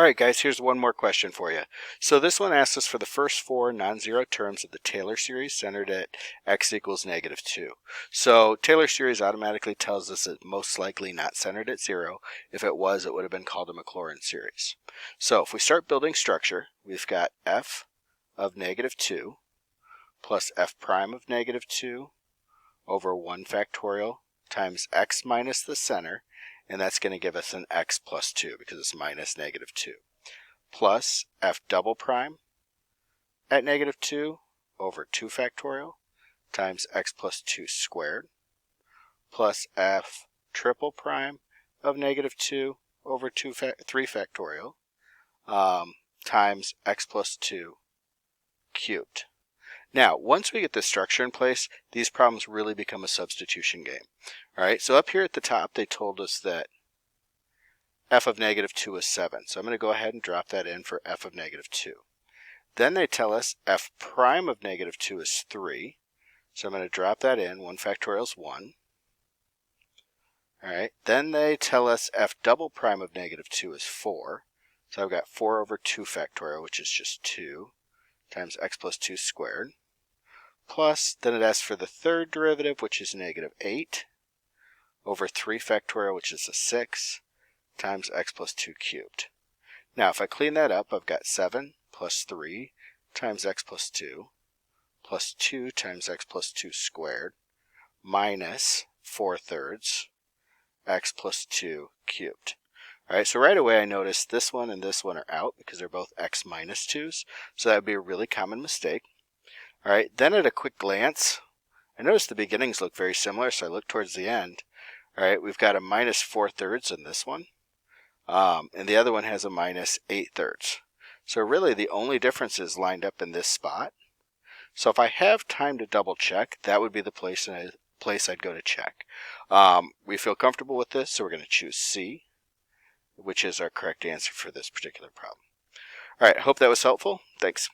All right, guys, here's one more question for you. So this one asks us for the first four non-zero terms of the Taylor series centered at x equals -2. So Taylor series automatically tells us it's most likely not centered at 0. If it was, it would have been called a Maclaurin series. So if we start building structure, we've got f of -2 plus f prime of -2 over 1 factorial times x minus the center, and that's going to give us an x plus 2 because it's minus -2, plus f double prime at -2 over 2 factorial times x plus 2 squared, plus f triple prime of -2 over 3 factorial times x plus 2 cubed. Now, once we get this structure in place, these problems really become a substitution game. All right, so up here at the top, they told us that f of -2 is 7. So I'm going to go ahead and drop that in for f of -2. Then they tell us f prime of -2 is 3. So I'm going to drop that in. 1 factorial is 1. All right, then they tell us f double prime of -2 is 4. So I've got 4 over 2 factorial, which is just 2, times x plus 2 squared. Plus, then it asks for the third derivative, which is -8, over 3 factorial, which is a 6, times x plus 2 cubed. Now, if I clean that up, I've got 7 plus 3 times x plus 2, plus 2 times x plus 2 squared, minus 4/3 x plus 2 cubed. All right, so right away I notice this one and this one are out because they're both x minus 2's, so that would be a really common mistake. All right, then at a quick glance, I notice the beginnings look very similar, so I look towards the end. All right, we've got a minus 4/3 in this one, and the other one has a minus 8/3. So really the only difference is lined up in this spot. So if I have time to double check, that would be the place I'd go to check. We feel comfortable with this, so we're going to choose C, which is our correct answer for this particular problem. All right, I hope that was helpful. Thanks.